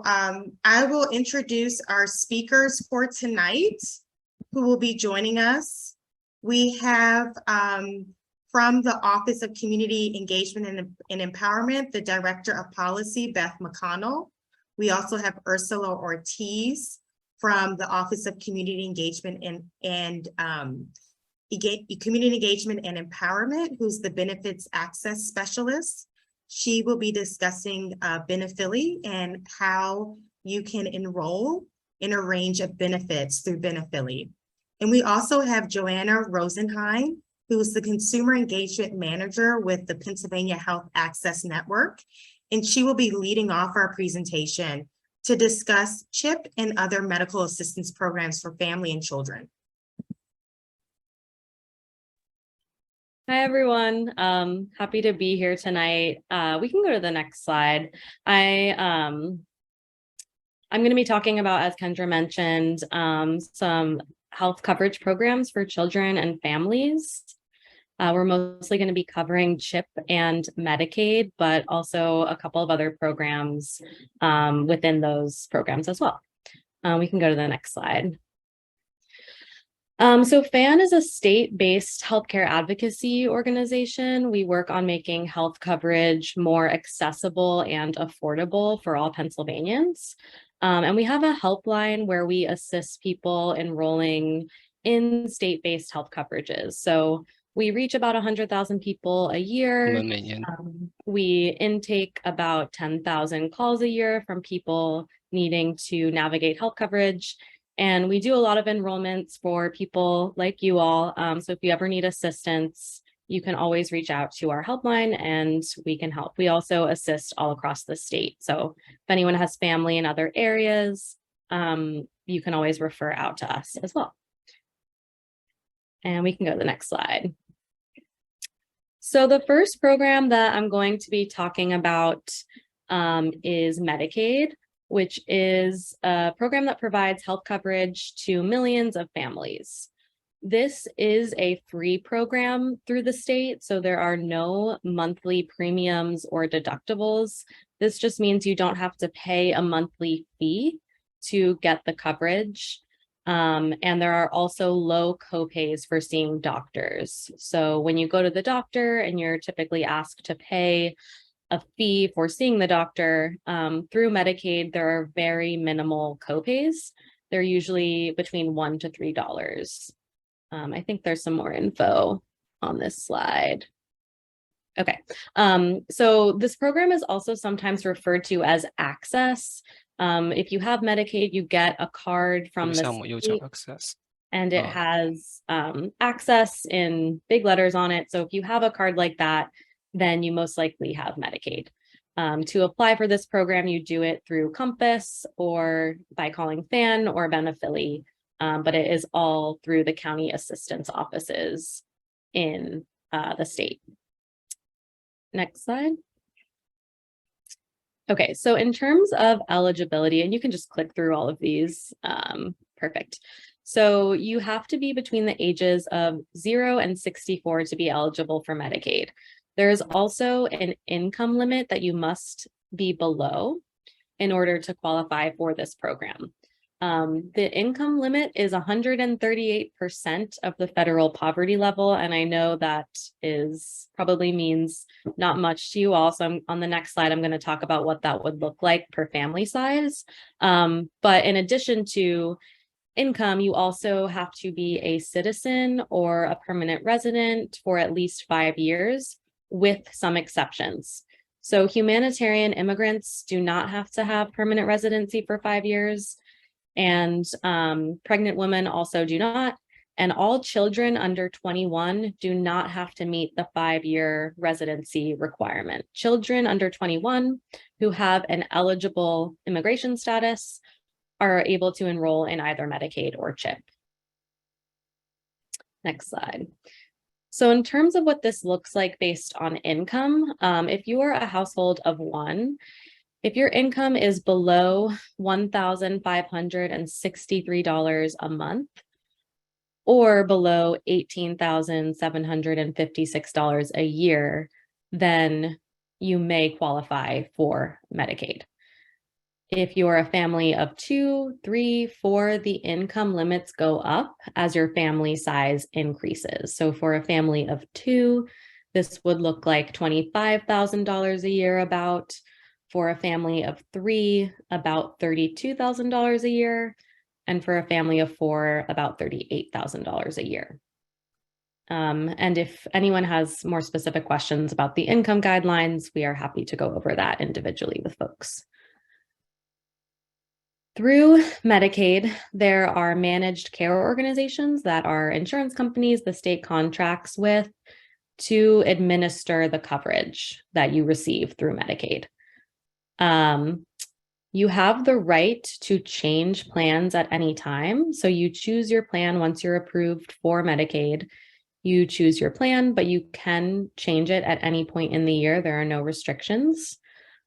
I will introduce our speakers for tonight who will be joining us. We have from the Office of Community Engagement and Empowerment, the Director of Policy, Beth McConnell. We also have Ursula Ortiz from the Office of Community Engagement and Community Engagement and Empowerment, who's the Benefits Access Specialist. She will be discussing Benephilly and how you can enroll in a range of benefits through Benephilly. And we also have Joanna Rosenheim, who is the Consumer Engagement Manager with the Pennsylvania Health Access Network. And she will be leading off our presentation to discuss CHIP and other medical assistance programs for family and children. Hi, everyone. Happy to be here tonight. We can go to the next slide. I'm going to be talking about, as Kendra mentioned, some health coverage programs for children and families. We're mostly going to be covering CHIP and Medicaid, but also a couple of other programs within those programs as well. We can go to the next slide. So FAN is a state-based healthcare advocacy organization. We work on making health coverage more accessible and affordable for all Pennsylvanians. And we have a helpline where we assist people enrolling in state-based health coverages. So we reach about 100,000 people a year. We intake about 10,000 calls a year from people needing to navigate health coverage. And we do a lot of enrollments for people like you all. So if you ever need assistance, you can always reach out to our helpline and we can help. We also assist all across the state. So if anyone has family in other areas, you can always refer out to us as well. And we can go to the next slide. So the first program that I'm going to be talking about is Medicaid, which is a program that provides health coverage to millions of families. This is a free program through the state, so there are no monthly premiums or deductibles. This just means you don't have to pay a monthly fee to get the coverage. And there are also low copays for seeing doctors. So when you go to the doctor and you're typically asked to pay a fee for seeing the doctor, through Medicaid, there are very minimal copays. They're usually between $1 to $3. I think there's some more info on this slide. Okay, so this program is also sometimes referred to as Access. If you have Medicaid, you get a card from the state, and it has Access in big letters on it. So if you have a card like that, then you most likely have Medicaid. To apply for this program, you do it through Compass or by calling FAN or Benephilly, but it is all through the county assistance offices in the state. Next slide. Okay, so in terms of eligibility, and you can just click through all of these, perfect. So you have to be between the ages of 0 and 64 to be eligible for Medicaid. There is also an income limit that you must be below in order to qualify for this program. The income limit is 138% of the federal poverty level, and I know that probably means not much to you all. So on the next slide, I'm going to talk about what that would look like per family size. But in addition to income, you also have to be a citizen or a permanent resident for at least 5 years, with some exceptions. So humanitarian immigrants do not have to have permanent residency for 5 years, and pregnant women also do not. And all children under 21 do not have to meet the 5-year residency requirement. Children under 21 who have an eligible immigration status are able to enroll in either Medicaid or CHIP. Next slide. So in terms of what this looks like based on income, if you are a household of one, if your income is below $1,563 a month or below $18,756 a year, then you may qualify for Medicaid. If you're a family of 2, 3, 4, the income limits go up as your family size increases. So for a family of 2, this would look like $25,000 a year about. For a family of 3, about $32,000 a year. And for a family of 4, about $38,000 a year. And if anyone has more specific questions about the income guidelines, we are happy to go over that individually with folks. Through Medicaid, there are managed care organizations that are insurance companies the state contracts with to administer the coverage that you receive through Medicaid. You have the right to change plans at any time. So you choose your plan once you're approved for Medicaid. You choose your plan, but you can change it at any point in the year. There are no restrictions.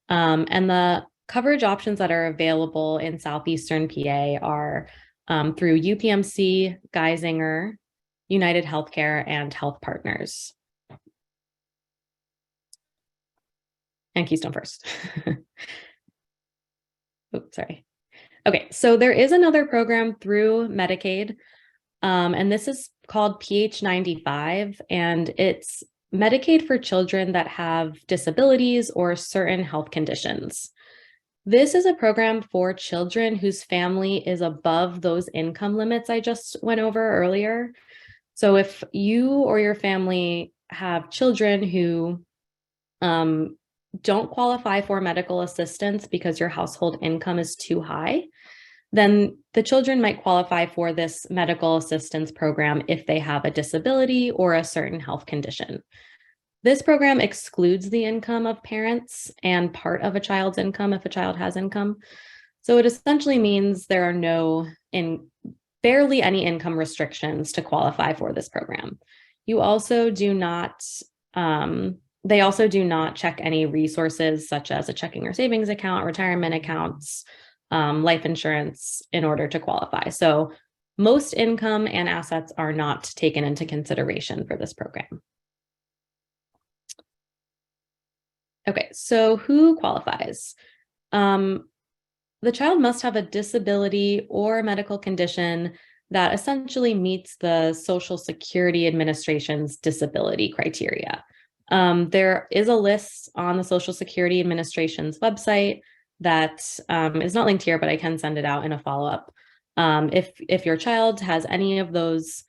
And the coverage options that are available in Southeastern PA are through UPMC, Geisinger, United Healthcare, and Health Partners. And Keystone First. Oh, sorry. Okay, so there is another program through Medicaid, and this is called PH95, and it's Medicaid for children that have disabilities or certain health conditions. This is a program for children whose family is above those income limits I just went over earlier. So if you or your family have children who don't qualify for medical assistance because your household income is too high, then the children might qualify for this medical assistance program if they have a disability or a certain health condition. This program excludes the income of parents and part of a child's income if a child has income. So it essentially means there are barely any income restrictions to qualify for this program. You also do not, they also do not check any resources such as a checking or savings account, retirement accounts, life insurance in order to qualify. So most income and assets are not taken into consideration for this program. Okay, so who qualifies? The child must have a disability or medical condition that essentially meets the Social Security Administration's disability criteria. There is a list on the Social Security Administration's website that is not linked here, but I can send it out in a follow-up. If your child has any of those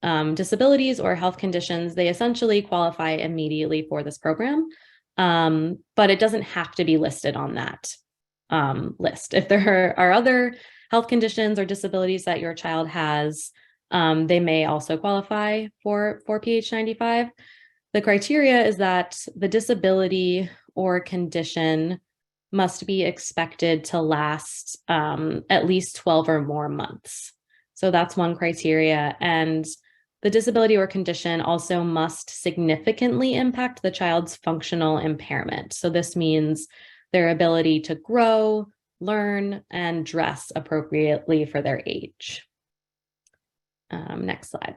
disabilities or health conditions, they essentially qualify immediately for this program. But it doesn't have to be listed on that list. If there are other health conditions or disabilities that your child has, they may also qualify for PH95. The criteria is that the disability or condition must be expected to last at least 12 or more months. So that's one criteria. And the disability or condition also must significantly impact the child's functional impairment. So this means their ability to grow, learn, and dress appropriately for their age. Next slide.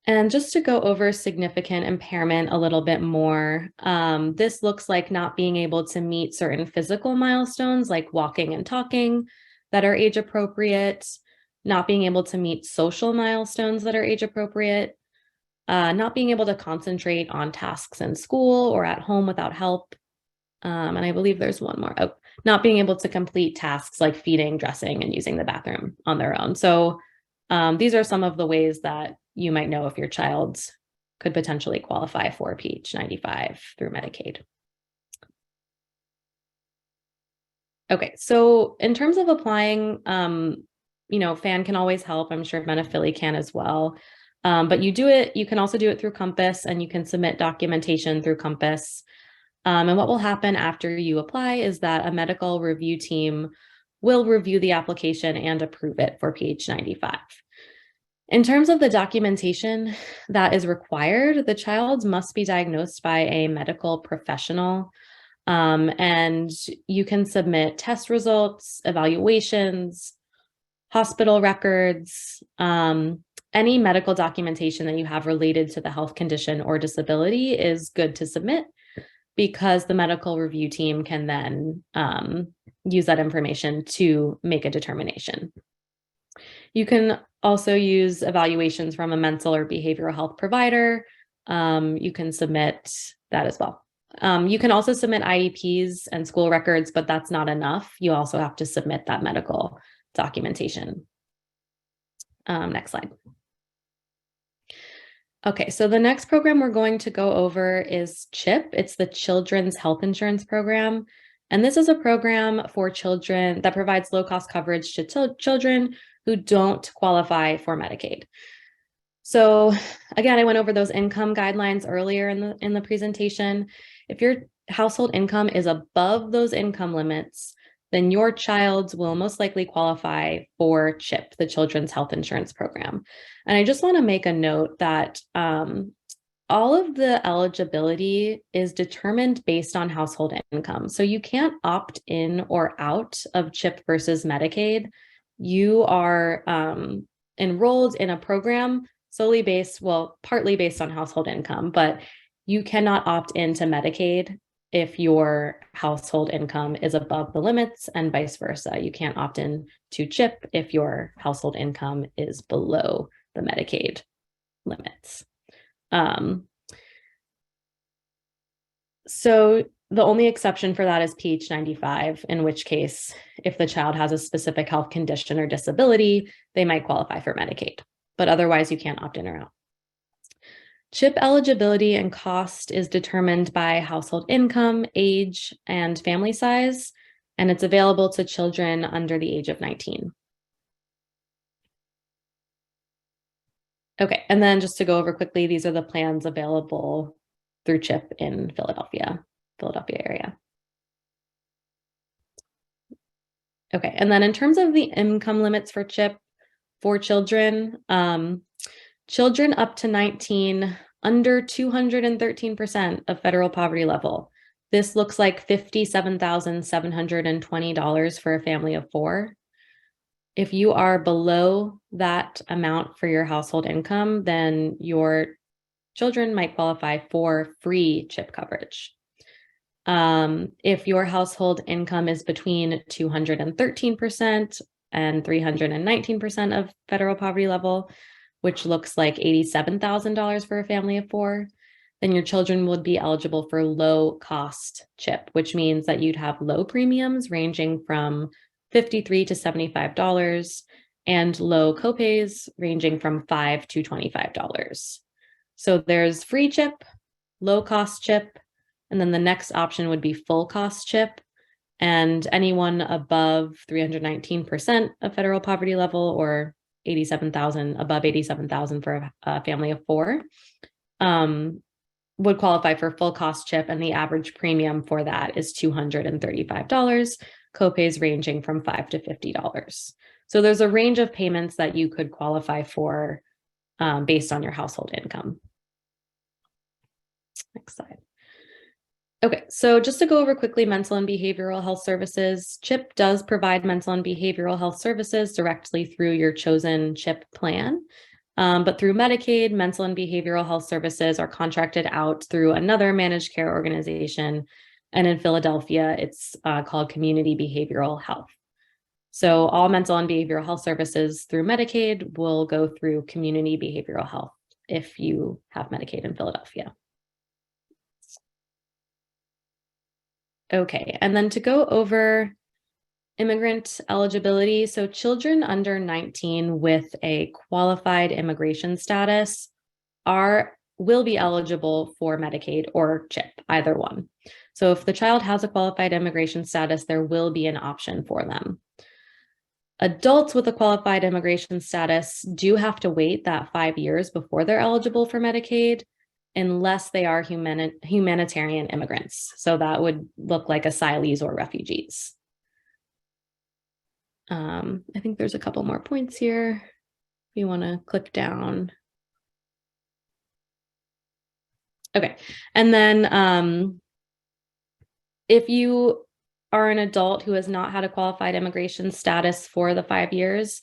And just to go over significant impairment a little bit more, this looks like not being able to meet certain physical milestones like walking and talking that are age appropriate, not being able to meet social milestones that are age appropriate, not being able to concentrate on tasks in school or at home without help. And I believe there's one more. Oh, not being able to complete tasks like feeding, dressing, and using the bathroom on their own. So these are some of the ways that you might know if your child could potentially qualify for PH95 through Medicaid. Okay, so in terms of applying, FAN can always help. I'm sure Benephilly can as well. But you can also do it through Compass, and you can submit documentation through Compass. And what will happen after you apply is that a medical review team will review the application and approve it for PH95. In terms of the documentation that is required, the child must be diagnosed by a medical professional, and you can submit test results, evaluations, hospital records, any medical documentation that you have related to the health condition or disability is good to submit. because the medical review team can then use that information to make a determination. You can also use evaluations from a mental or behavioral health provider. You can submit that as well. You can also submit IEPs and school records, but that's not enough. You also have to submit that medical documentation. Next slide. Okay, so the next program we're going to go over is CHIP. It's the Children's Health Insurance Program. And this is a program for children that provides low-cost coverage to children who don't qualify for Medicaid. So again, I went over those income guidelines earlier in the presentation. If your household income is above those income limits, then your child will most likely qualify for CHIP, the Children's Health Insurance Program. And I just want to make a note that all of the eligibility is determined based on household income. So you can't opt in or out of CHIP versus Medicaid. You are enrolled in a program solely based, well, partly based on household income, but you cannot opt into Medicaid if your household income is above the limits, and vice versa. You can't opt in to CHIP if your household income is below the Medicaid limits. So the only exception for that is PH95, in which case, if the child has a specific health condition or disability, they might qualify for Medicaid, but otherwise you can't opt in or out. CHIP eligibility and cost is determined by household income, age, and family size, and it's available to children under the age of 19. Okay, and then just to go over quickly, these are the plans available through CHIP in Philadelphia area. Okay, and then in terms of the income limits for CHIP for children, children up to 19 under 213% of federal poverty level. This looks like $57,720 for a family of 4. If you are below that amount for your household income, then your children might qualify for free CHIP coverage. If your household income is between 213% and 319% of federal poverty level, which looks like $87,000 for a family of 4, then your children would be eligible for low cost CHIP, which means that you'd have low premiums ranging from $53 to $75 and low copays ranging from $5 to $25. So there's free CHIP, low cost CHIP, and then the next option would be full cost CHIP. And anyone above 319% of federal poverty level, or 87,000, above 87,000 for a family of 4, would qualify for full cost CHIP, and the average premium for that is $235, copays ranging from $5 to $50. So there's a range of payments that you could qualify for based on your household income. Next slide. Okay, so just to go over quickly, mental and behavioral health services. CHIP does provide mental and behavioral health services directly through your chosen CHIP plan. But through Medicaid, mental and behavioral health services are contracted out through another managed care organization. And in Philadelphia, it's called Community Behavioral Health. So all mental and behavioral health services through Medicaid will go through Community Behavioral Health if you have Medicaid in Philadelphia. Okay, and then to go over immigrant eligibility. So children under 19 with a qualified immigration status will be eligible for Medicaid or CHIP, either one. So if the child has a qualified immigration status, there will be an option for them. Adults with a qualified immigration status do have to wait that 5 years before they're eligible for Medicaid, unless they are humanitarian immigrants. So that would look like asylees or refugees. I think there's a couple more points here. If you want to click down. Okay, and then if you are an adult who has not had a qualified immigration status for the 5 years,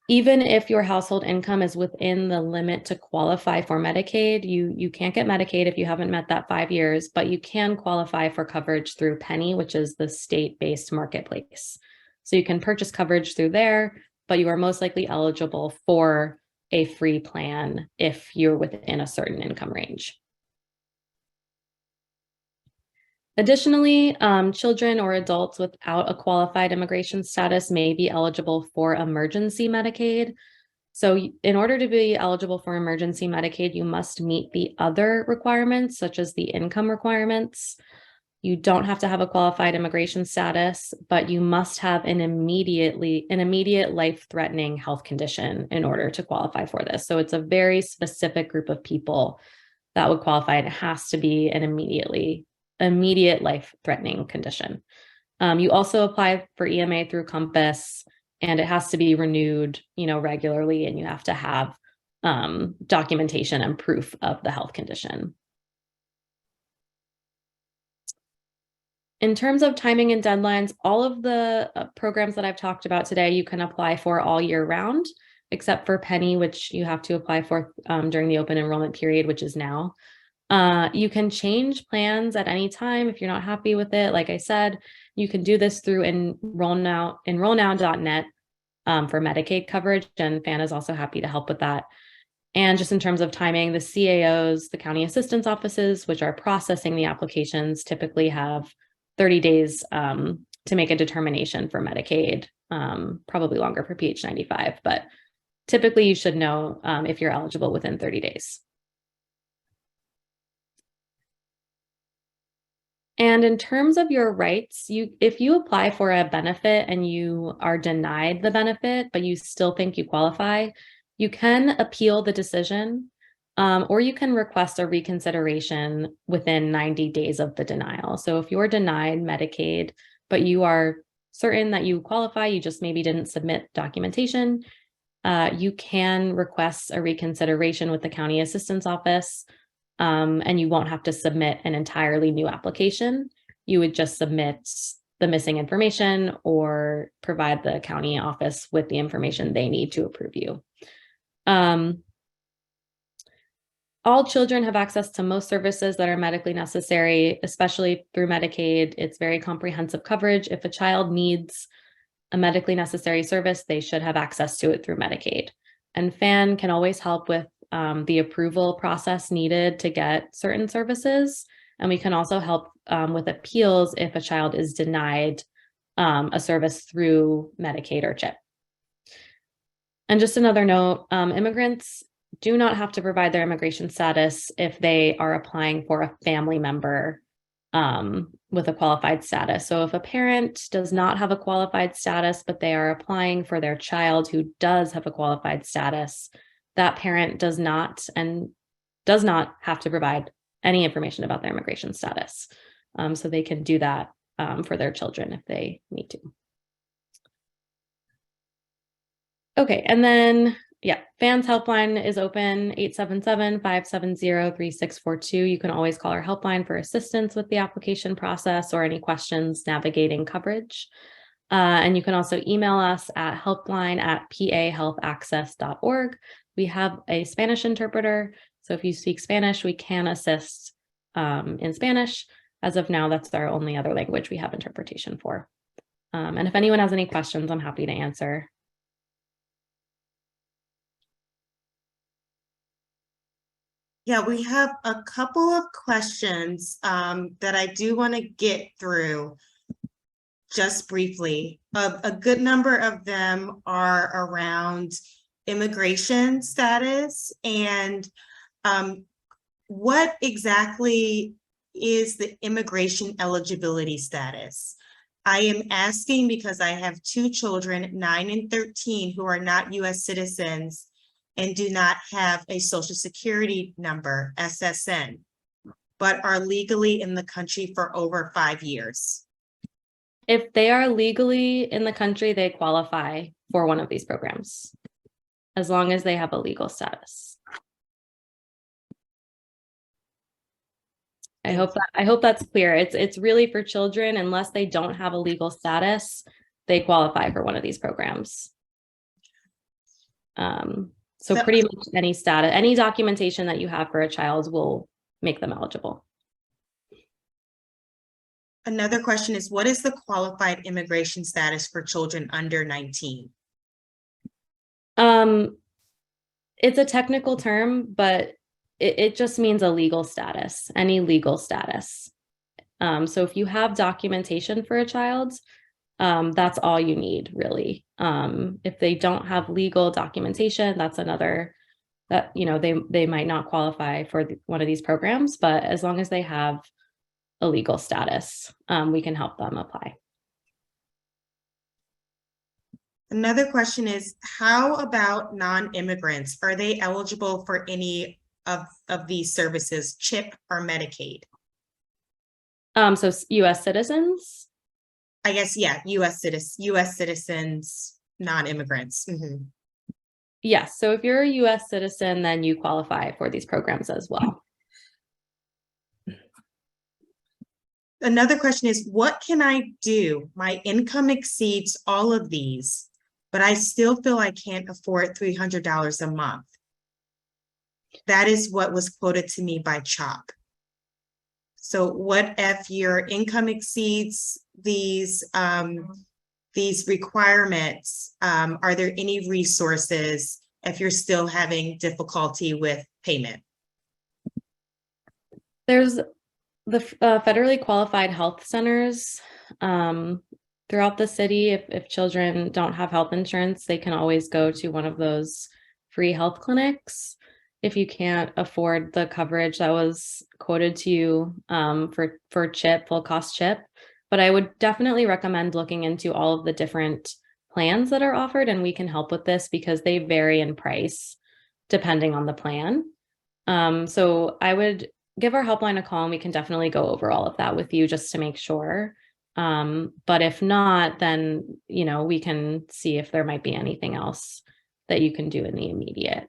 Even if your household income is within the limit to qualify for Medicaid, you can't get Medicaid if you haven't met that 5 years, but you can qualify for coverage through Penny, which is the state-based marketplace. So you can purchase coverage through there, but you are most likely eligible for a free plan if you're within a certain income range. Additionally, children or adults without a qualified immigration status may be eligible for emergency Medicaid. So in order to be eligible for emergency Medicaid, you must meet the other requirements, such as the income requirements. You don't have to have a qualified immigration status, but you must have an immediate life-threatening health condition in order to qualify for this. So it's a very specific group of people that would qualify. It has to be an immediate life-threatening condition. You also apply for EMA through Compass, and it has to be renewed, regularly, and you have to have documentation and proof of the health condition. In terms of timing and deadlines, all of the programs that I've talked about today, you can apply for all year round, except for Penny, which you have to apply for during the open enrollment period, which is now. You can change plans at any time if you're not happy with it. Like I said, you can do this through enrollnow.net for Medicaid coverage, and FAN is also happy to help with that. And just in terms of timing, the CAOs, the county assistance offices, which are processing the applications, typically have 30 days to make a determination for Medicaid, probably longer for PH95, but typically you should know if you're eligible within 30 days. And in terms of your rights, if you apply for a benefit and you are denied the benefit, but you still think you qualify, you can appeal the decision, or you can request a reconsideration within 90 days of the denial. So if you're denied Medicaid, but you are certain that you qualify, you just maybe didn't submit documentation, you can request a reconsideration with the county assistance office. And you won't have to submit an entirely new application. You would just submit the missing information or provide the county office with the information they need to approve you. All children have access to most services that are medically necessary, especially through Medicaid. It's very comprehensive coverage. If a child needs a medically necessary service, they should have access to it through Medicaid. And FAN can always help with the approval process needed to get certain services. And we can also help with appeals if a child is denied a service through Medicaid or CHIP. And just another note, immigrants do not have to provide their immigration status if they are applying for a family member with a qualified status. So if a parent does not have a qualified status, but they are applying for their child who does have a qualified status, that parent does not have to provide any information about their immigration status. So they can do that for their children if they need to. Okay, and then, yeah, FAN's helpline is open, 877-570-3642. You can always call our helpline for assistance with the application process or any questions navigating coverage. And you can also email us at helpline@pahealthaccess.org. We have a Spanish interpreter, so if you speak Spanish, we can assist in Spanish. As of now, that's our only other language we have interpretation for. And if anyone has any questions, I'm happy to answer. Yeah, we have a couple of questions that I do want to get through just briefly. A good number of them are around immigration status and what exactly is the immigration eligibility status? I am asking because I have two children, 9 and 13, who are not US citizens and do not have a social security number, SSN, but are legally in the country for over 5 years. If they are legally in the country, they qualify for one of these programs, as long as they have a legal status. I hope that's clear. It's really for children. Unless they don't have a legal status, they qualify for one of these programs. So So- pretty much any status, any documentation that you have for a child will make them eligible. Another question is, what is the qualified immigration status for children under 19? It's a technical term, but it just means a legal status, any legal status. So if you have documentation for a child, that's all you need, really. If they don't have legal documentation, that's another that, you know, they might not qualify for one of these programs, but as long as they have a legal status, we can help them apply. Another question is, how about non-immigrants? Are they eligible for any of these services, CHIP or Medicaid? So US citizens? I guess, yeah, US citizens, non-immigrants. Mhm. Yes. So if you're a US citizen, then you qualify for these programs as well. Another question is, what can I do? My income exceeds all of these, but I still feel I can't afford $300 a month. That is what was quoted to me by CHOP. So what if your income exceeds these requirements? Are there any resources if you're still having difficulty with payment? There's the federally qualified health centers throughout the city. If children don't have health insurance, they can always go to one of those free health clinics. If you can't afford the coverage that was quoted to you for CHIP, full cost CHIP, but I would definitely recommend looking into all of the different plans that are offered, and we can help with this because they vary in price depending on the plan. So I would give our helpline a call and we can definitely go over all of that with you just to make sure. But if not, then, you know, we can see if there might be anything else that you can do in the immediate.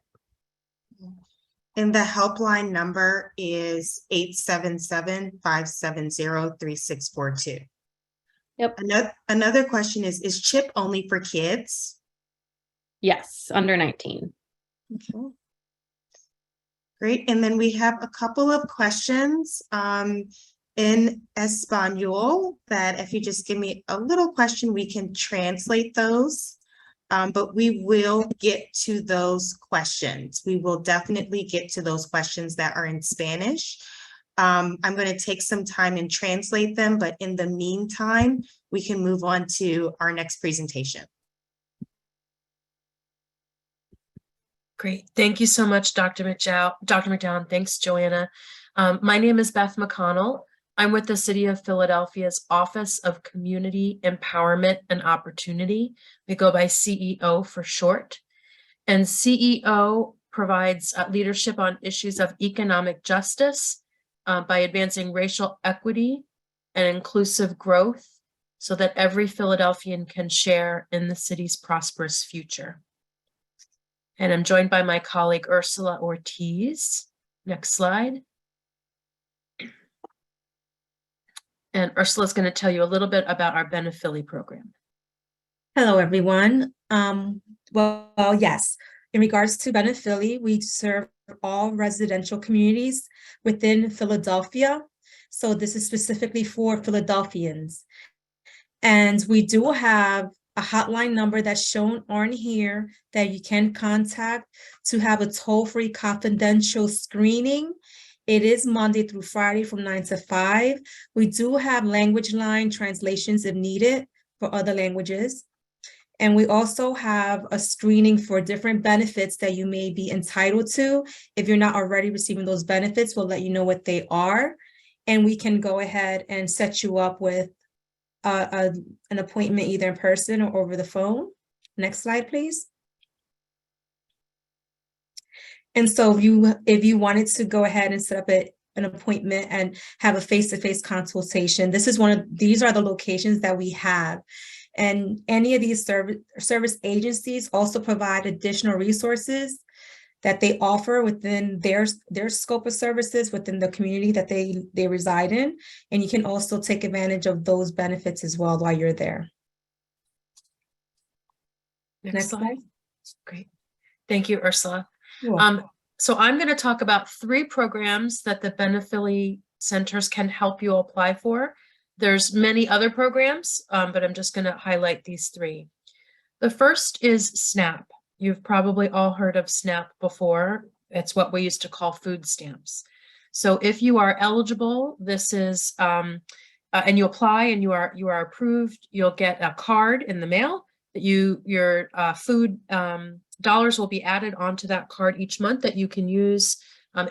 And the helpline number is 877-570-3642. Yep. Another question is CHIP only for kids? Yes, under 19. Okay. Great, and then we have a couple of questions in Espanol that if you just give me a little question, we can translate those. But we will get to those questions. We will definitely get to those questions that are in Spanish. I'm going to take some time and translate them, but in the meantime, we can move on to our next presentation. Great. Thank you so much, Dr. McDowell. Thanks, Joanna. My name is Beth McConnell. I'm with the City of Philadelphia's Office of Community Empowerment and Opportunity. We go by CEO for short. And CEO provides leadership on issues of economic justice by advancing racial equity and inclusive growth so that every Philadelphian can share in the city's prosperous future. And I'm joined by my colleague, Ursula Ortiz. Next slide. And Ursula is going to tell you a little bit about our Benephilly program. Hello, everyone. Yes, in regards to Benephilly, we serve all residential communities within Philadelphia. So this is specifically for Philadelphians. And we do have a hotline number that's shown on here that you can contact to have a toll-free confidential screening. It is Monday through Friday from 9 to 5. We do have language line translations if needed for other languages. And we also have a screening for different benefits that you may be entitled to. If you're not already receiving those benefits, we'll let you know what they are. And we can go ahead and set you up with an appointment either in person or over the phone. Next slide, please. And so if you wanted to go ahead and set up an appointment and have a face-to-face consultation, these are the locations that we have. And any of these service agencies also provide additional resources that they offer within their scope of services within the community that they reside in. And you can also take advantage of those benefits as well while you're there. Next slide. Great. Thank you, Ursula. You're welcome. So I'm going to talk about 3 programs that the Benephily centers can help you apply for. There's many other programs, but I'm just going to highlight these 3. The first is SNAP. You've probably all heard of SNAP before. It's what we used to call food stamps. So if you are eligible, this is, and you apply and you are approved, you'll get a card in the mail that your food dollars will be added onto that card each month that you can use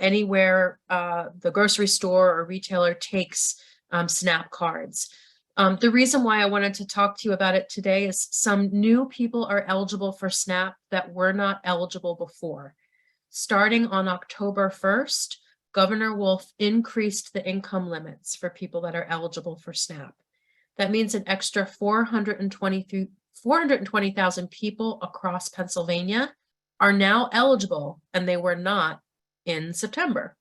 anywhere the grocery store or retailer takes SNAP cards. The reason why I wanted to talk to you about it today is some new people are eligible for SNAP that were not eligible before. Starting on October 1st, Governor Wolf increased the income limits for people that are eligible for SNAP. That means an extra 420,000 people across Pennsylvania are now eligible, and they were not in September.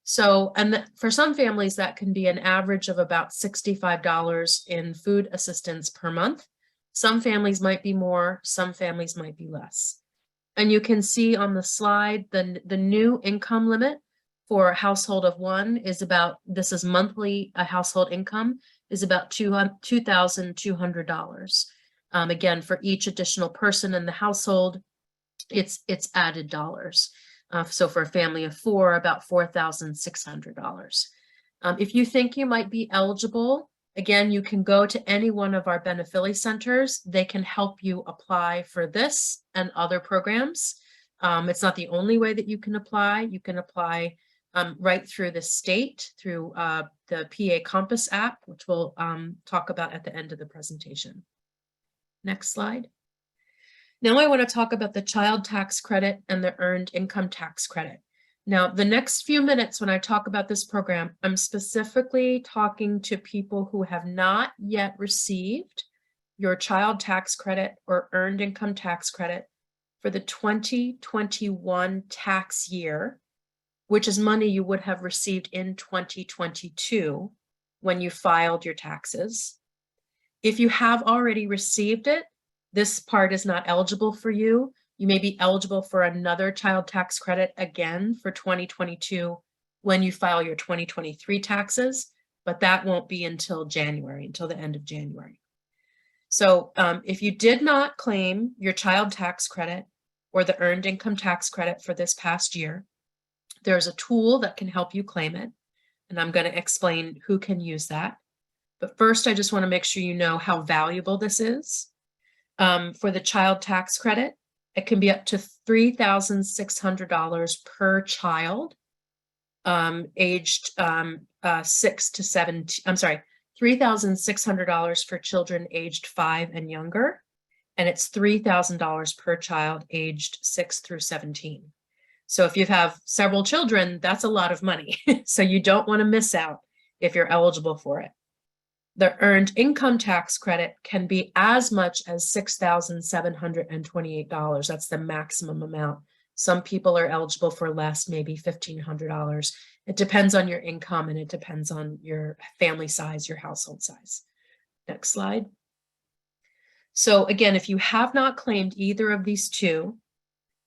So, for some families, that can be an average of about $65 in food assistance per month. Some families might be more, some families might be less. And you can see on the slide, the new income limit for a household of 1 is about, this is monthly, a household income is about $2,200. Again, for each additional person in the household, it's added dollars. So for a family of 4, about $4,600. If you think you might be eligible, again, you can go to any one of our Benephily centers. They can help you apply for this and other programs. It's not the only way that you can apply. You can apply right through the state, through the PA Compass app, which we'll talk about at the end of the presentation. Next slide. Now I want to talk about the child tax credit and the earned income tax credit. Now, the next few minutes when I talk about this program, I'm specifically talking to people who have not yet received your child tax credit or earned income tax credit for the 2021 tax year, which is money you would have received in 2022 when you filed your taxes. If you have already received it, this part is not eligible for you. You may be eligible for another child tax credit again for 2022 when you file your 2023 taxes, but that won't be until January, until the end of January. So if you did not claim your child tax credit or the earned income tax credit for this past year, there's a tool that can help you claim it. And I'm going to explain who can use that. But first, I just want to make sure you know how valuable this is. For the child tax credit, it can be up to $3,600 per child aged 6 to 17. I'm sorry, $3,600 for children aged 5 and younger. And it's $3,000 per child aged 6 through 17. So if you have several children, that's a lot of money. So you don't want to miss out if you're eligible for it. The earned income tax credit can be as much as $6,728. That's the maximum amount. Some people are eligible for less, maybe $1,500. It depends on your income and it depends on your family size, your household size. Next slide. So again, if you have not claimed either of these two,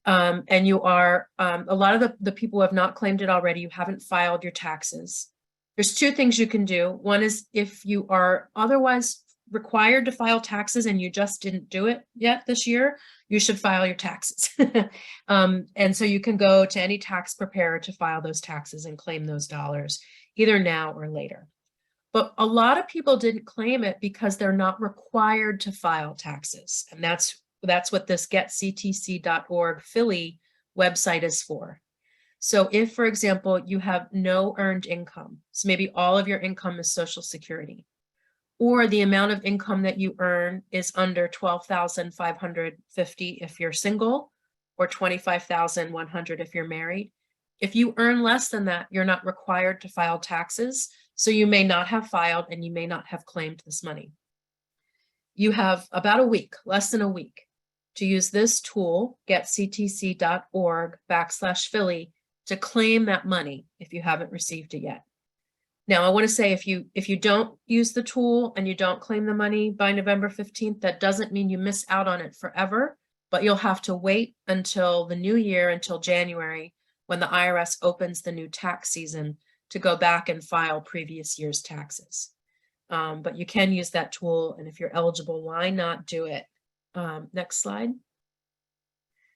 and you are, a lot of the people who have not claimed it already, you haven't filed your taxes. There's 2 things you can do. One is if you are otherwise required to file taxes and you just didn't do it yet this year, you should file your taxes. And so you can go to any tax preparer to file those taxes and claim those dollars, either now or later. But a lot of people didn't claim it because they're not required to file taxes. And that's what this getctc.org Philly website is for. So if, for example, you have no earned income, so maybe all of your income is Social Security, or the amount of income that you earn is under $12,550 if you're single, or $25,100 if you're married. If you earn less than that, you're not required to file taxes, so you may not have filed and you may not have claimed this money. You have about a week, less than a week, to use this tool, getctc.org/Philly, to claim that money if you haven't received it yet. Now, I want to say if you don't use the tool and you don't claim the money by November 15th, that doesn't mean you miss out on it forever. but you'll have to wait until the new year, until January, when the IRS opens the new tax season to go back and file previous year's taxes. But you can use that tool, and if you're eligible, why not do it? Next slide.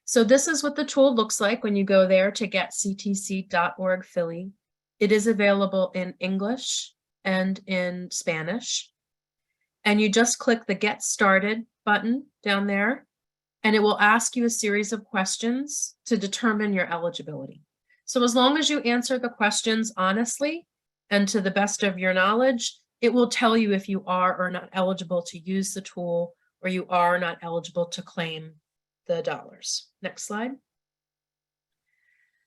So this is what the tool looks like when you go there to getctc.org Philly. It is available in English and in Spanish. And you just click the Get Started button down there, and it will ask you a series of questions to determine your eligibility. So as long as you answer the questions honestly and to the best of your knowledge, it will tell you if you are or not eligible to use the tool, or you are not eligible to claim the dollars. Next slide.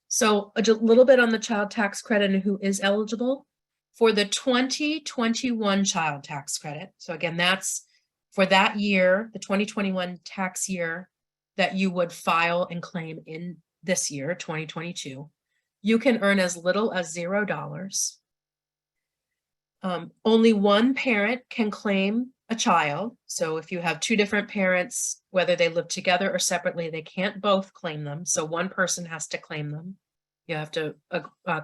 So a little bit on the child tax credit and who is eligible. For the 2021 child tax credit, so again, that's for that year, the 2021 tax year that you would file and claim in this year, 2022, you can earn as little as $0. Only one parent can claim a child. So if you have two different parents, whether they live together or separately, they can't both claim them. So one person has to claim them. You have to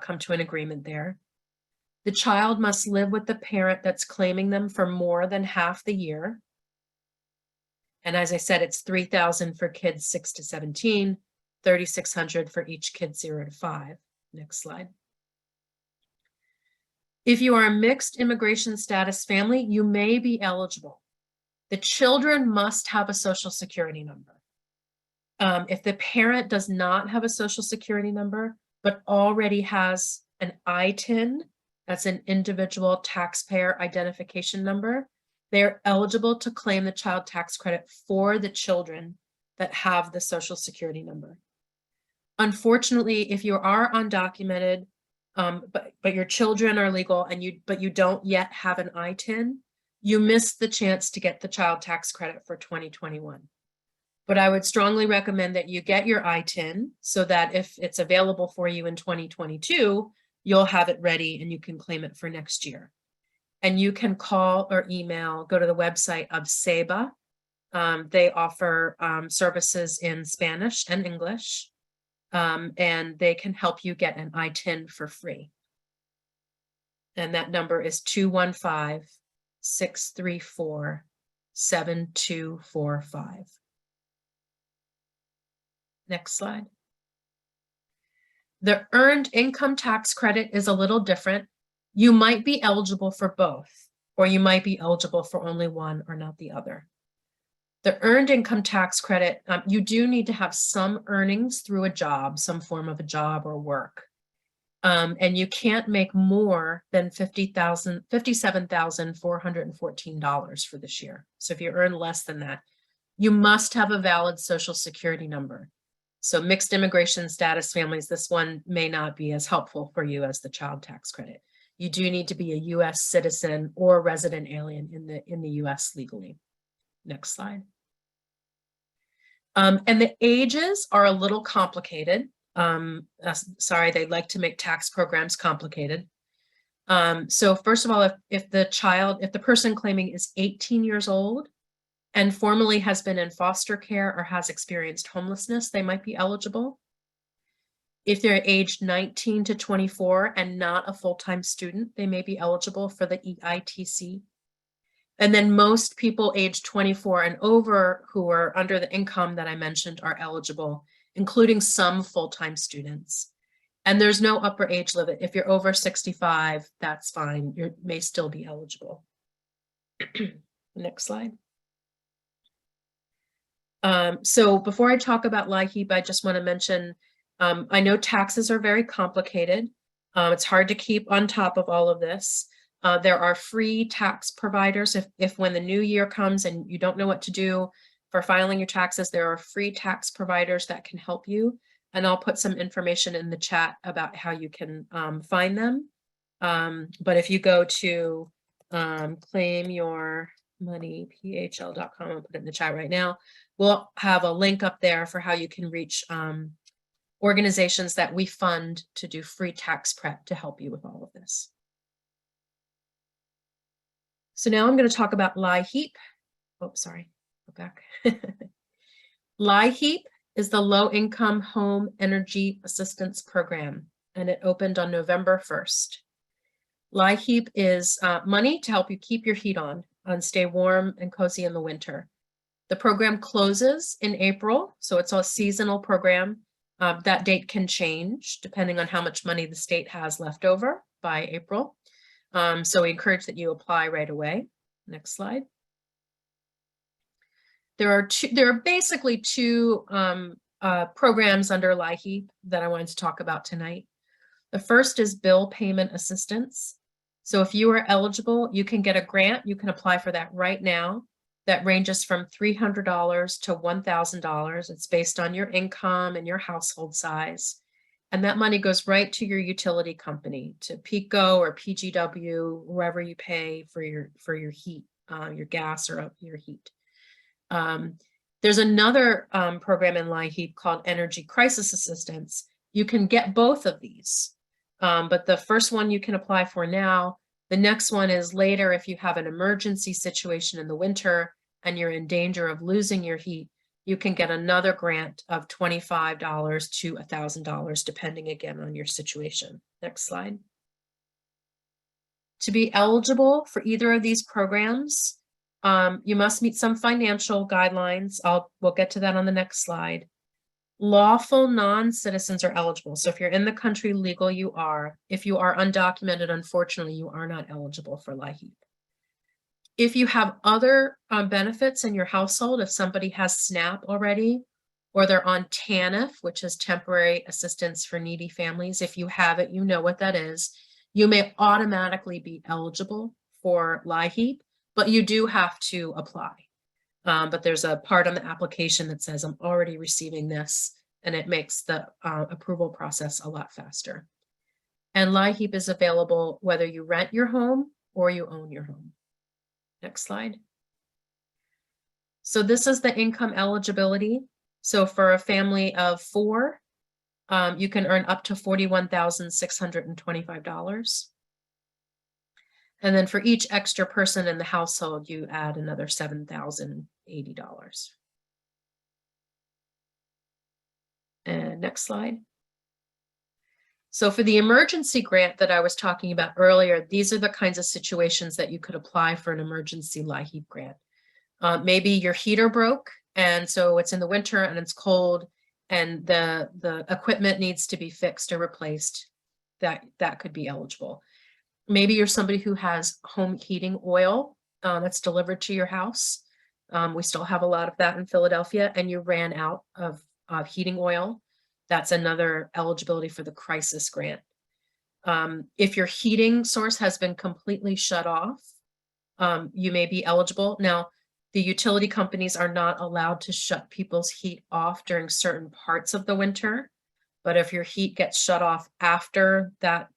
come to an agreement there. The child must live with the parent that's claiming them for more than half the year. And as I said, it's $3,000 for kids 6 to 17, $3,600 for each kid 0 to 5. Next slide. If you are a mixed immigration status family, you may be eligible. The children must have a social security number. If the parent does not have a social security number, but already has an ITIN, that's an individual taxpayer identification number, they're eligible to claim the child tax credit for the children that have the social security number. Unfortunately, if you are undocumented, but your children are legal and you don't yet have an ITIN, you miss the chance to get the child tax credit for 2021. But I would strongly recommend that you get your ITIN so that if it's available for you in 2022, you'll have it ready and you can claim it for next year. And you can call or email, go to the website of SEBA. They offer services in Spanish and English, and they can help you get an ITIN for free. And that number is 215-634-7245. Next slide. The earned income tax credit is a little different. You might be eligible for both, or you might be eligible for only one or not the other. The earned income tax credit, you do need to have some earnings through a job, some form of a job or work. And you can't make more than $57,414 for this year. So if you earn less than that, you must have a valid social security number. So mixed immigration status families, this one may not be as helpful for you as the child tax credit. You do need to be a US citizen or resident alien in the US legally. Next slide. And the ages are a little complicated. Sorry, they like to make tax programs complicated. So first of all, if the person claiming is 18 years old and formerly has been in foster care or has experienced homelessness, they might be eligible. If they're aged 19 to 24 and not a full-time student, they may be eligible for the EITC. And then most people aged 24 and over who are under the income that I mentioned are eligible, including some full-time students. And there's no upper age limit. If you're over 65, that's fine. You may still be eligible. Next slide. So before I talk about LIHEAP, I just want to mention, I know taxes are very complicated. It's hard to keep on top of all of this. There are free tax providers. If when the new year comes and you don't know what to do for filing your taxes, there are free tax providers that can help you. And I'll put some information in the chat about how you can find them. But if you go to claimyourmoneyphl.com, I'll put it in the chat right now. We'll have a link up there for how you can reach organizations that we fund to do free tax prep to help you with all of this. So now I'm going to talk about LIHEAP. Oh, sorry, go back. LIHEAP is the Low Income Home Energy Assistance Program, and it opened on November 1st. LIHEAP is money to help you keep your heat on and stay warm and cozy in the winter. The program closes in April, so it's a seasonal program. That date can change depending on how much money the state has left over by April. So we encourage that you apply right away. Next slide. There are basically two programs under LIHEAP that I wanted to talk about tonight. The first is bill payment assistance. So if you are eligible, you can get a grant. You can apply for that right now. That ranges from $300 to $1,000. It's based on your income and your household size. And that money goes right to your utility company, to PECO or PGW, wherever you pay for your heat, your gas or your heat. There's another program in LIHEAP called Energy Crisis Assistance. You can get both of these, but the first one you can apply for now. The next one is later if you have an emergency situation in the winter and you're in danger of losing your heat, you can get another grant of $25 to $1,000, depending again on your situation. Next slide. To be eligible for either of these programs, you must meet some financial guidelines. We'll get to that on the next slide. Lawful non-citizens are eligible. So if you're in the country legal, you are. If you are undocumented, unfortunately, you are not eligible for LIHEAP. If you have other benefits in your household, if somebody has SNAP already, or they're on TANF, which is Temporary Assistance for Needy Families, if you have it, you know what that is. You may automatically be eligible for LIHEAP, but you do have to apply. But there's a part on the application that says I'm already receiving this, and it makes the approval process a lot faster. And LIHEAP is available whether you rent your home or you own your home. Next slide. So this is the income eligibility. So for a family of 4, you can earn up to $41,625. And then for each extra person in the household, you add another $7,080. And next slide. So for the emergency grant that I was talking about earlier, these are the kinds of situations that you could apply for an emergency LIHEAP grant. Maybe your heater broke, and so it's in the winter and it's cold, and the equipment needs to be fixed or replaced. That could be eligible. Maybe you're somebody who has home heating oil that's delivered to your house. We still have a lot of that in Philadelphia, and you ran out of heating oil. That's another eligibility for the crisis grant. If your heating source has been completely shut off, you may be eligible. Now, the utility companies are not allowed to shut people's heat off during certain parts of the winter. But if your heat gets shut off after that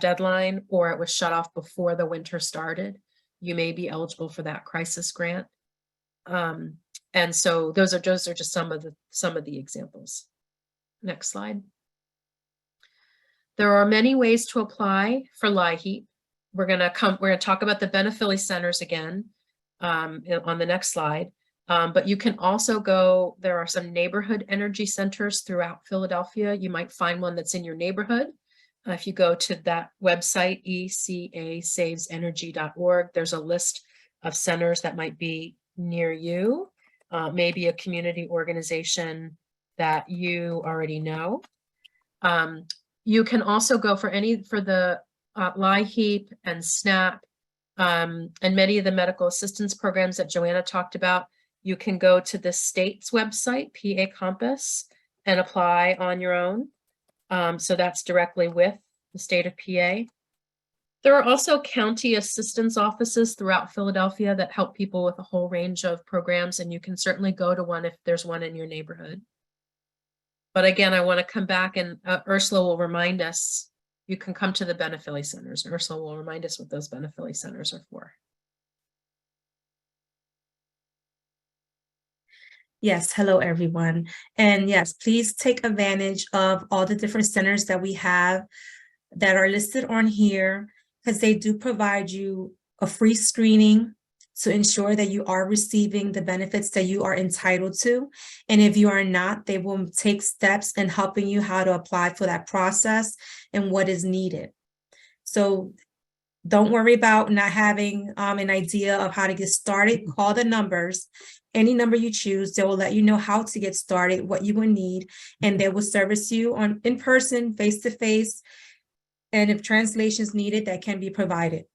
deadline, or it was shut off before the winter started, you may be eligible for that crisis grant. And so those are just some of the examples. Next slide. There are many ways to apply for LIHEAP. We're going to talk about the Benephilly centers again on the next slide. But you can also go, there are some neighborhood energy centers throughout Philadelphia. You might find one that's in your neighborhood. If you go to that website, ecasavesenergy.org, there's a list of centers that might be near you, maybe a community organization that you already know. You can also go for the LIHEAP and SNAP and many of the medical assistance programs that Joanna talked about. You can go to the state's website, PA Compass, and apply on your own. So that's directly with the state of PA. There are also county assistance offices throughout Philadelphia that help people with a whole range of programs, and you can certainly go to one if there's one in your neighborhood. But again, I want to come back, and Ursula will remind us, you can come to the Benephilly centers. Ursula will remind us what those Benephilly centers are for. Yes, hello everyone. And yes, please take advantage of all the different centers that we have that are listed on here, because they do provide you a free screening to ensure that you are receiving the benefits that you are entitled to. And if you are not, they will take steps in helping you how to apply for that process and what is needed. So don't worry about not having an idea of how to get started. Call the numbers, any number you choose. They will let you know how to get started, what you will need, and they will service you in person, face to face. And if translations needed, that can be provided.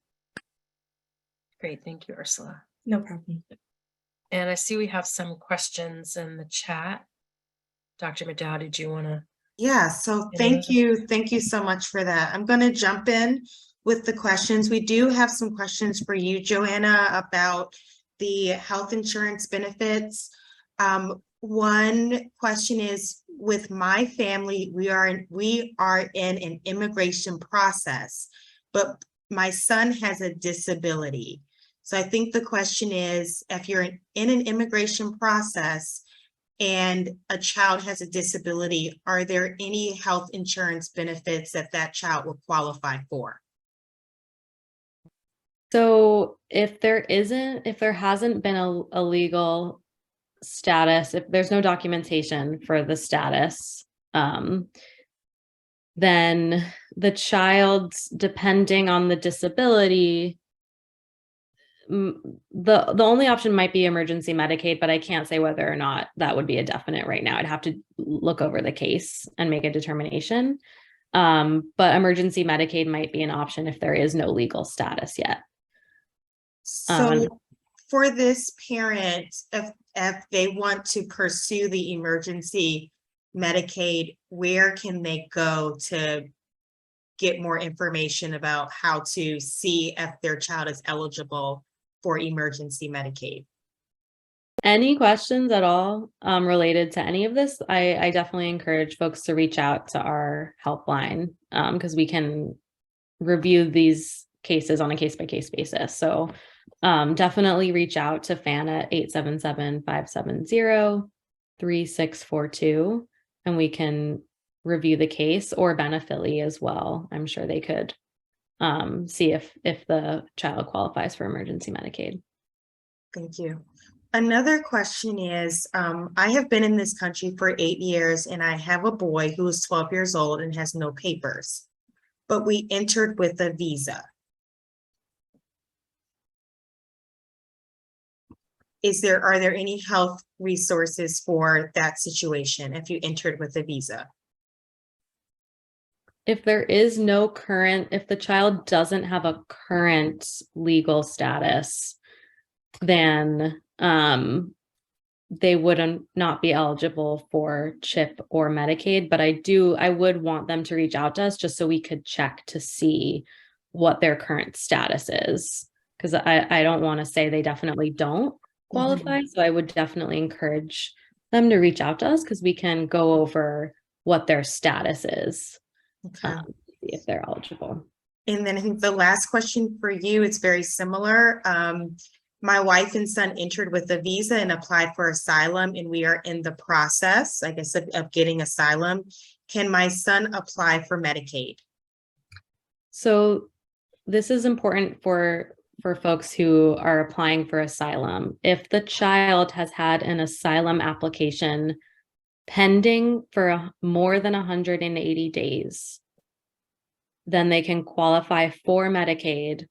Great, thank you, Ursula. No problem. And I see we have some questions in the chat. Dr. McDowell, did you want to? Yeah, so Any thank you so much for that. I'm going to jump in with the questions. We do have some questions for you, Joanna, about the health insurance benefits. One question is, with my family, we are in an immigration process, but my son has a disability. So I think the question is, if you're in an immigration process and a child has a disability, are there any health insurance benefits that that child will qualify for? So if there hasn't been a legal status, if there's no documentation for the status, then the child's, depending on the disability, the only option might be emergency Medicaid, but I can't say whether or not that would be a definite right now. I'd have to look over the case and make a determination. But emergency Medicaid might be an option if there is no legal status yet. So for this parent, if they want to pursue the emergency Medicaid, where can they go to get more information about how to see if their child is eligible for emergency Medicaid? Any questions at all related to any of this? I definitely encourage folks to reach out to our helpline because we can review these cases on a case-by-case basis. So definitely reach out to FAN at 877-570-3642, and we can review the case, or Benephilly as well. I'm sure they could see if the child qualifies for emergency Medicaid. Thank you. Another question is, I have been in this country for 8 years and I have a boy who is 12 years old and has no papers, but we entered with a visa. Are there any health resources for that situation if you entered with a visa? If there is no current, if the child doesn't have a current legal status, then they would not be eligible for CHIP or Medicaid. But I would want them to reach out to us just so we could check to see what their current status is. Because I don't want to say they definitely don't qualify. So I would definitely encourage them to reach out to us because we can go over what their status is. Okay. See if they're eligible. And then I think the last question for you is very similar. My wife and son entered with a visa and applied for asylum, and we are in the process, I guess, of getting asylum. Can my son apply for Medicaid? So this is important for folks who are applying for asylum. If the child has had an asylum application pending for more than 180 days, then they can qualify for Medicaid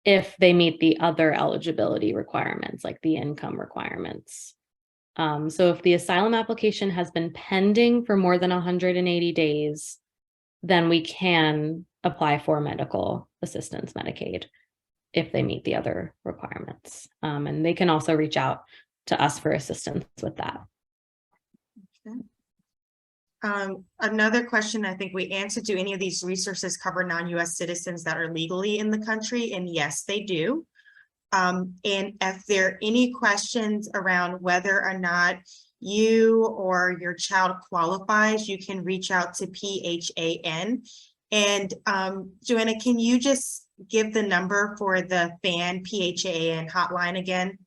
if they meet the other eligibility requirements, like the income requirements. So if the asylum application has been pending for more than 180 days, then we can apply for medical assistance Medicaid if they meet the other requirements. And they can also reach out to us for assistance with that. Okay. Another question, I think we answered, do any of these resources cover non-US citizens that are legally in the country? And yes, they do. And if there are any questions around whether or not you or your child qualifies, you can reach out to PHAN. And Joanna, can you just give the number for the PHAN hotline again?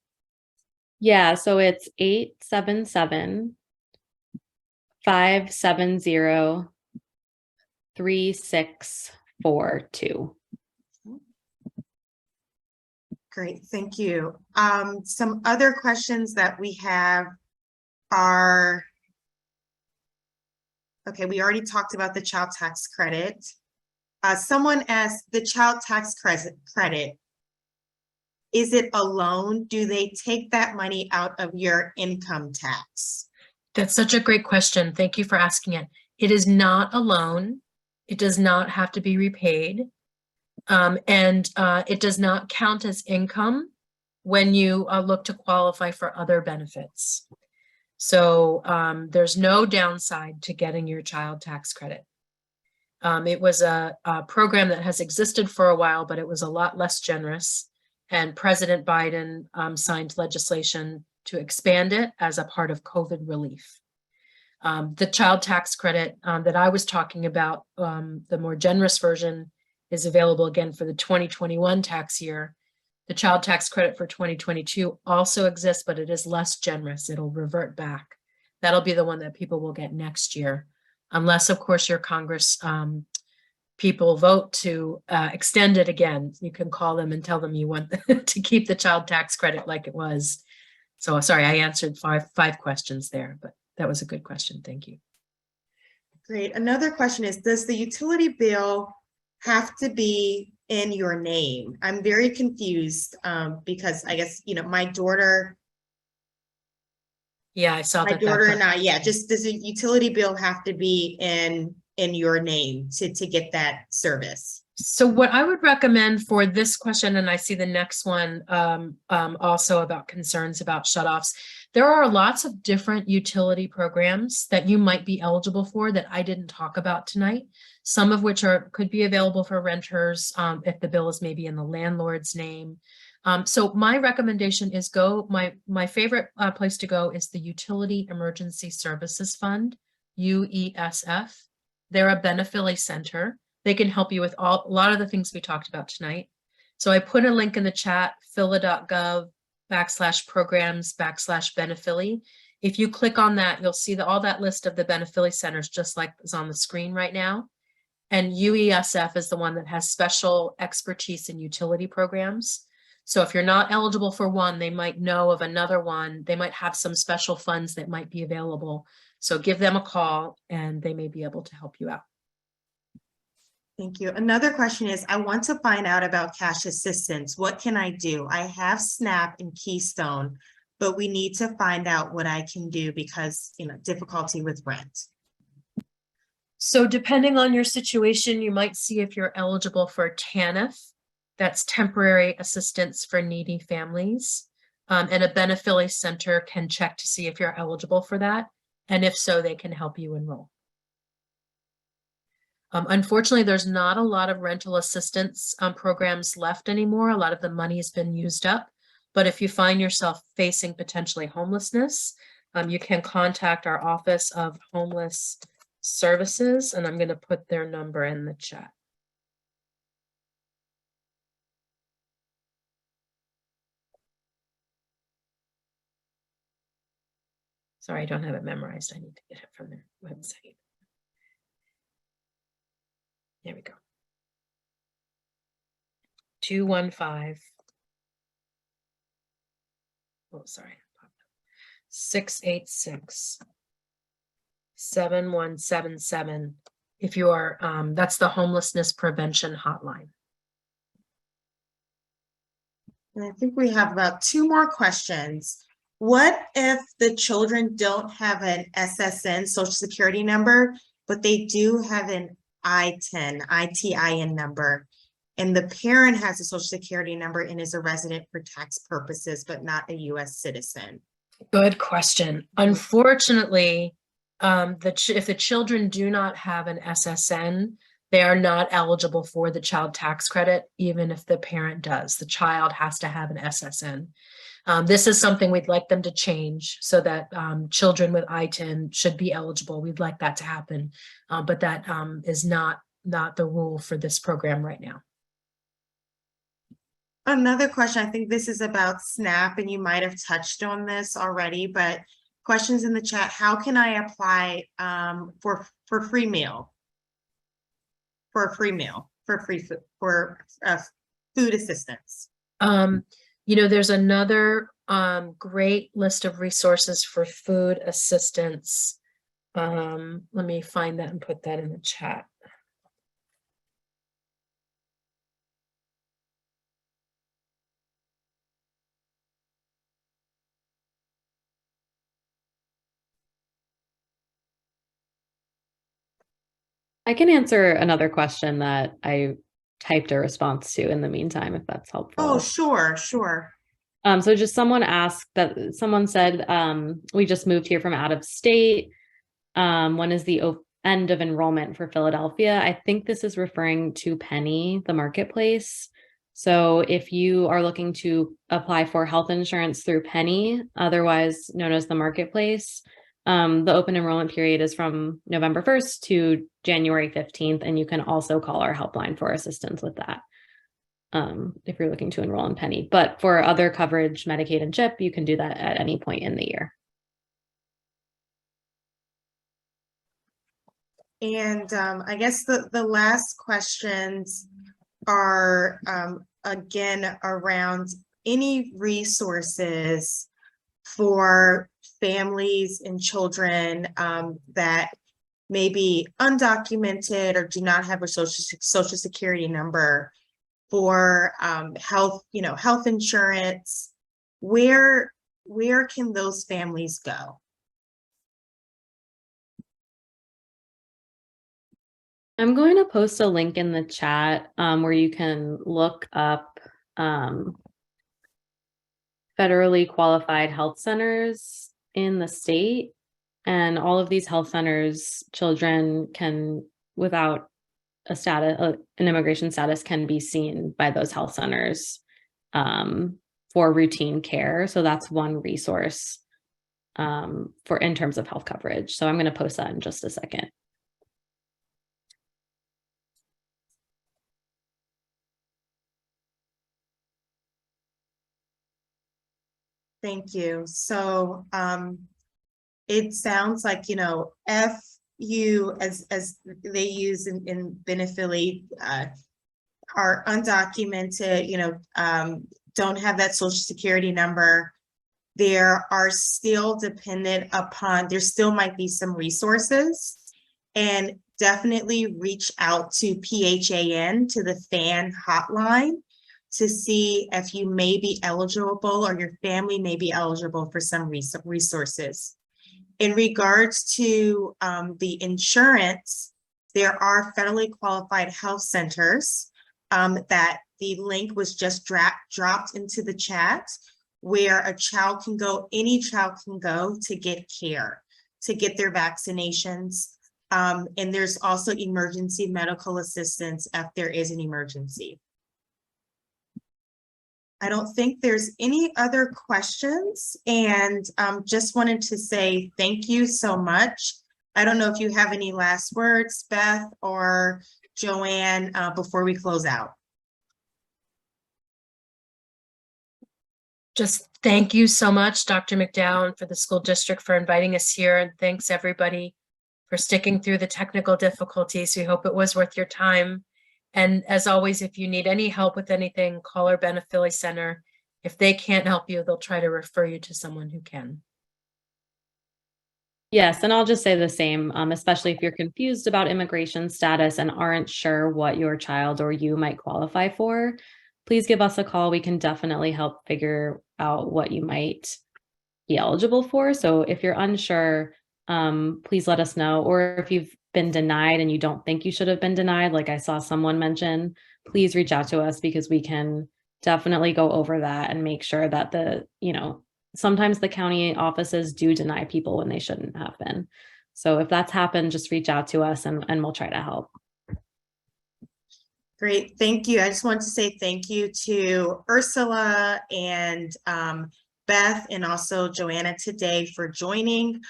Yeah, so it's 877-570-3642. Great, thank you. Some other questions that we have are, okay, we already talked about the child tax credit. Someone asked, the child tax credit, is it a loan? Do they take that money out of your income tax? That's such a great question. Thank you for asking it. It is not a loan. It does not have to be repaid. And it does not count as income when you look to qualify for other benefits. So there's no downside to getting your child tax credit. It was a program that has existed for a while, but it was a lot less generous. And President Biden signed legislation to expand it as a part of COVID relief. The child tax credit that I was talking about, the more generous version, is available again for the 2021 tax year. The child tax credit for 2022 also exists, but it is less generous. It'll revert back. That'll be the one that people will get next year, unless, of course, your Congress people vote to extend it again. You can call them and tell them you want to keep the child tax credit like it was. So sorry, I answered five questions there, but that was a good question. Thank you. Great. Another question is, does the utility bill have to be in your name? I'm very confused because I guess, my daughter, Yeah, I saw my that. daughter and I, yeah, just does a utility bill have to be in your name to get that service? So what I would recommend for this question, and I see the next one also about concerns about shutoffs, there are lots of different utility programs that you might be eligible for that I didn't talk about tonight. Some of which could be available for renters if the bill is maybe in the landlord's name. So my recommendation is my favorite place to go is the Utility Emergency Services Fund, UESF. They're a Benefili center. They can help you with a lot of the things we talked about tonight. So I put a link in the chat, phila.gov/programs/Benefili. If you click on that, you'll see all that list of the Benefili centers, just like is on the screen right now. And UESF is the one that has special expertise in utility programs. So if you're not eligible for one, they might know of another one. They might have some special funds that might be available. So give them a call and they may be able to help you out. Thank you. Another question is, I want to find out about cash assistance. What can I do? I have SNAP and Keystone, but we need to find out what I can do because, difficulty with rent. So depending on your situation, you might see if you're eligible for TANF, that's temporary assistance for needy families. And a Benefili center can check to see if you're eligible for that. And if so, they can help you enroll. Unfortunately, there's not a lot of rental assistance programs left anymore. A lot of the money has been used up. But if you find yourself facing potentially homelessness, you can contact our Office of Homeless Services, and I'm going to put their number in the chat. Sorry, I don't have it memorized. I need to get it from their website. There we go. 215. Oh, sorry. 686. 7177. If you are, that's the homelessness prevention hotline. And I think we have about 2 more questions. What if the children don't have an SSN, Social Security number, but they do have an ITIN number, and the parent has a Social Security number and is a resident for tax purposes, but not a US citizen? Good question. Unfortunately, if the children do not have an SSN, they are not eligible for the child tax credit, even if the parent does. The child has to have an SSN. This is something we'd like them to change so that children with ITIN should be eligible. We'd like that to happen, but that is not the rule for this program right now. Another question, I think this is about SNAP, and you might have touched on this already, but questions in the chat. How can I apply for free meal? For a free meal, for free food, for food assistance? You know, there's another great list of resources for food assistance. Let me find that and put that in the chat. I can answer another question that I typed a response to in the meantime, if that's helpful. Oh, sure, sure. So just someone asked that someone said, we just moved here from out of state. When is the end of enrollment for Philadelphia? I think this is referring to Penny, the marketplace. So if you are looking to apply for health insurance through Penny, otherwise known as the marketplace, the open enrollment period is from November 1st to January 15th, and you can also call our helpline for assistance with that. If you're looking to enroll in Penny, but for other coverage, Medicaid and CHIP, you can do that at any point in the year. And I guess the last questions are again around any resources for families and children that may be undocumented or do not have a social security number for health, health insurance. Where can those families go? I'm going to post a link in the chat where you can look up federally qualified health centers in the state. And all of these health centers, children can, without a status, an immigration status, can be seen by those health centers for routine care. So that's one resource for in terms of health coverage. So I'm going to post that in just a second. Thank you. So it sounds like, FU as they use in Benephilly are undocumented, don't have that social security number. There are still dependent upon, there still might be some resources, and definitely reach out to PHAN, to the FAN hotline, to see if you may be eligible or your family may be eligible for some resources. In regards to the insurance, there are federally qualified health centers that the link was just dropped into the chat, where a child can go, any child can go to get care, to get their vaccinations. And there's also emergency medical assistance if there is an emergency. I don't think there's any other questions, and just wanted to say thank you so much. I don't know if you have any last words, Beth or Joanne, before we close out. Just thank you so much, Dr. McDowell, for the school district for inviting us here. And thanks everybody for sticking through the technical difficulties. We hope it was worth your time. And as always, if you need any help with anything, call our Benephilly Center. If they can't help you, they'll try to refer you to someone who can. Yes, and I'll just say the same, especially if you're confused about immigration status and aren't sure what your child or you might qualify for, please give us a call. We can definitely help figure out what you might be eligible for. So if you're unsure, please let us know. Or if you've been denied and you don't think you should have been denied, like I saw someone mention, please reach out to us, because we can definitely go over that and make sure that sometimes the county offices do deny people when they shouldn't have been. So if that's happened, just reach out to us and we'll try to help. Great, thank you. I just want to say thank you to Ursula and Beth and also Joanna today for joining.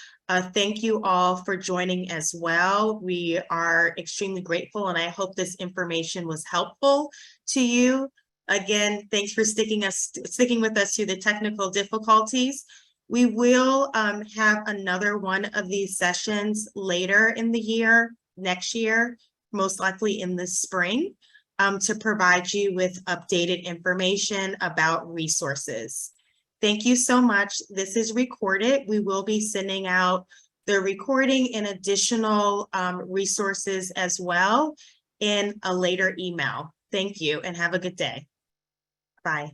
Thank you all for joining as well. We are extremely grateful, and I hope this information was helpful to you. Again, thanks for sticking with us through the technical difficulties. We will have another one of these sessions later in the year, next year, most likely in the spring. to provide you with updated information about resources. Thank you so much. This is recorded. We will be sending out the recording and additional resources as well in a later email. Thank you and have a good day. Bye.